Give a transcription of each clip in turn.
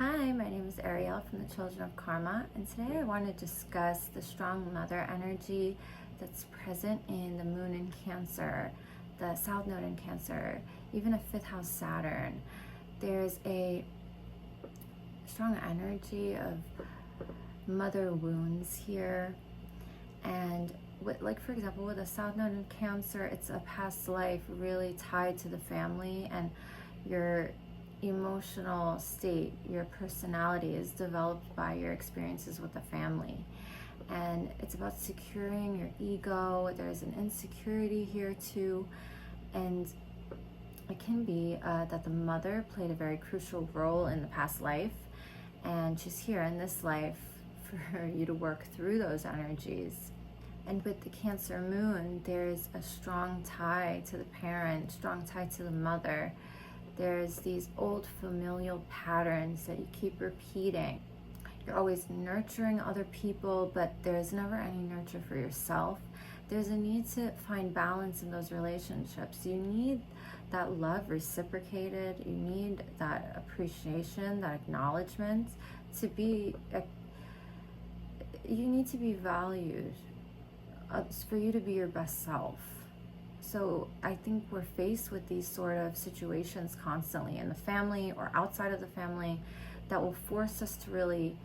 Hi, my name is Ariel from the Children of Karma, and today I want to discuss the strong mother energy that's present in the moon in Cancer, the South Node in Cancer, even a fifth house Saturn. There's a strong energy of mother wounds here, and for example, with a South Node in Cancer, it's a past life really tied to the family, and your emotional state, your personality is developed by your experiences with the family. And it's about securing your ego. There's an insecurity here too. And it can be that the mother played a very crucial role in the past life. And she's here in this life for you to work through those energies. And with the Cancer moon, there's a strong tie to the parent, strong tie to the mother. There's these old familial patterns that you keep repeating. You're always nurturing other people, but there's never any nurture for yourself. There's a need to find balance in those relationships. You need that love reciprocated. You need that appreciation, that acknowledgement to be, you need to be valued for you to be your best self. So I think we're faced with these sort of situations constantly in the family or outside of the family that will force us to really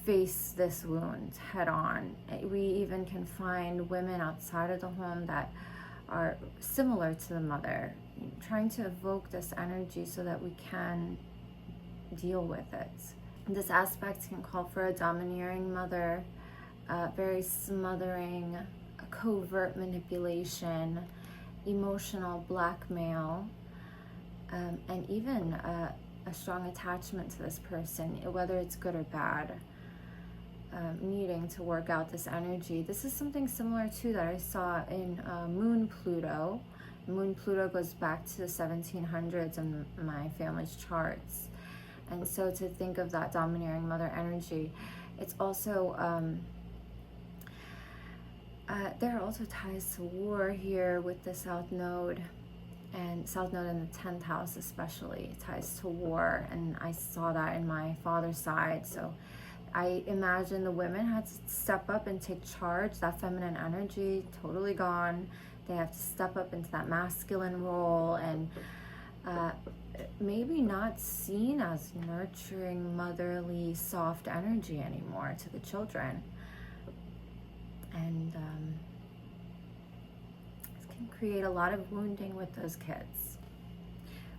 face this wound head on. We even can find women outside of the home that are similar to the mother, trying to evoke this energy so that we can deal with it. This aspect can call for a domineering mother, very smothering, covert manipulation, emotional blackmail, and even a strong attachment to this person, whether it's good or bad, needing to work out this energy. This is something similar too that I saw in Moon Pluto. Moon Pluto goes back to the 1700s in my family's charts. And so to think of that domineering mother energy, it's also there are also ties to war here with the South Node, and South Node in the 10th house especially ties to war, and I saw that in my father's side. So I imagine the women had to step up and take charge. That feminine energy totally gone. They have to step up into that masculine role, and maybe not seen as nurturing, motherly, soft energy anymore to the children. And this can create a lot of wounding with those kids.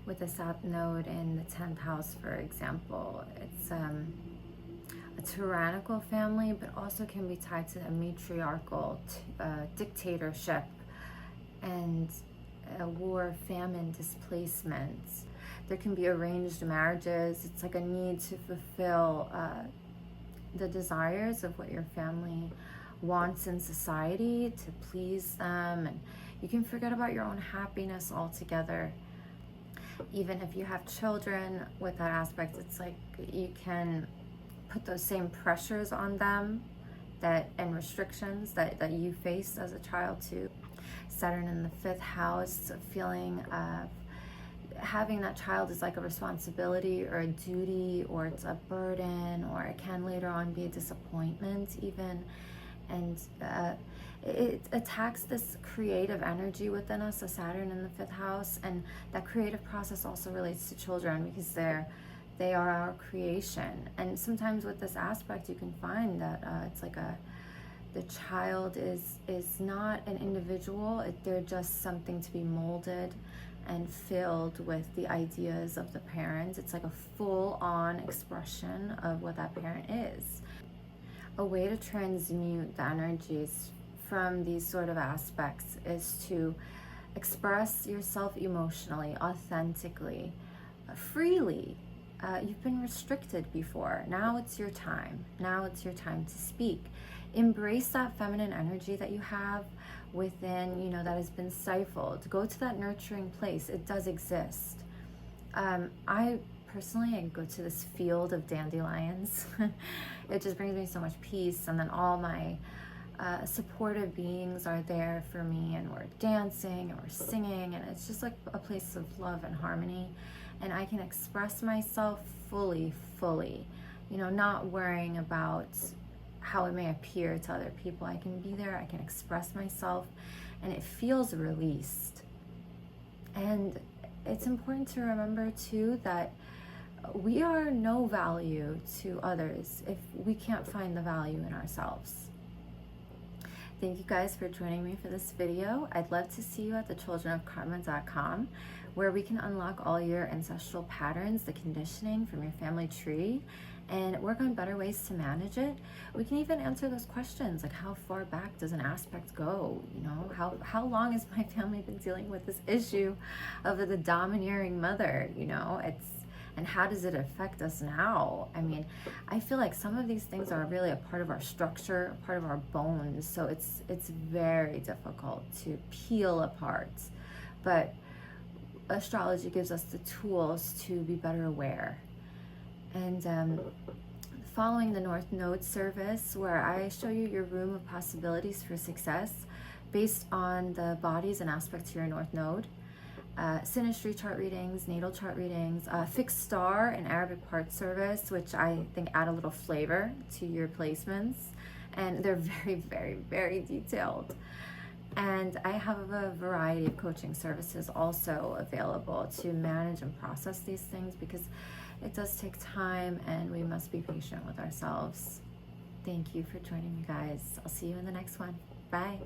With the South Node in the 10th house, for example, it's a tyrannical family, but also can be tied to a matriarchal dictatorship and war, famine, displacement. There can be arranged marriages. It's like a need to fulfill the desires of what your family wants in society, to please them, and you can forget about your own happiness altogether. Even if you have children with that aspect, it's like you can put those same pressures on them and restrictions that you faced as a child too. Saturn in the 5th house, a feeling of having that child is like a responsibility or a duty, or it's a burden, or it can later on be a disappointment even. And it attacks this creative energy within us, a Saturn in the 5th house, and that creative process also relates to children because they are our creation. And sometimes with this aspect, you can find that it's like the child is not an individual. They're just something to be molded and filled with the ideas of the parents. It's like a full-on expression of what that parent is. A way to transmute the energies from these sort of aspects is to express yourself emotionally, authentically, freely. You've been restricted before. Now it's your time. Now it's your time to speak. Embrace that feminine energy that you have within, that has been stifled. Go to that nurturing place. It does exist. I go to this field of dandelions. It just brings me so much peace, and then all my supportive beings are there for me, and we're dancing and we're singing, and it's just like a place of love and harmony. and I can express myself fully, you know, not worrying about how it may appear to other people. I can be there, I can express myself, and it feels released. And it's important to remember too that we are no value to others if we can't find the value in ourselves. Thank you guys for joining me for this video. I'd love to see you at thechildrenofkarma.com, where we can unlock all your ancestral patterns, the conditioning from your family tree, and work on better ways to manage it. We can even answer those questions, like how far back does an aspect go? You know, how long has my family been dealing with this issue of the domineering mother? You know, and how does it affect us now? I mean, I feel like some of these things are really a part of our structure, a part of our bones, so it's very difficult to peel apart. But astrology gives us the tools to be better aware. And following the North Node service, where I show you your room of possibilities for success based on the bodies and aspects to your North Node, synastry chart readings, natal chart readings, fixed star and Arabic part service, which I think add a little flavor to your placements, and they're very, very, very detailed. And I have a variety of coaching services also available to manage and process these things, because it does take time and we must be patient with ourselves. Thank you for joining me, guys. I'll see you in the next one. Bye.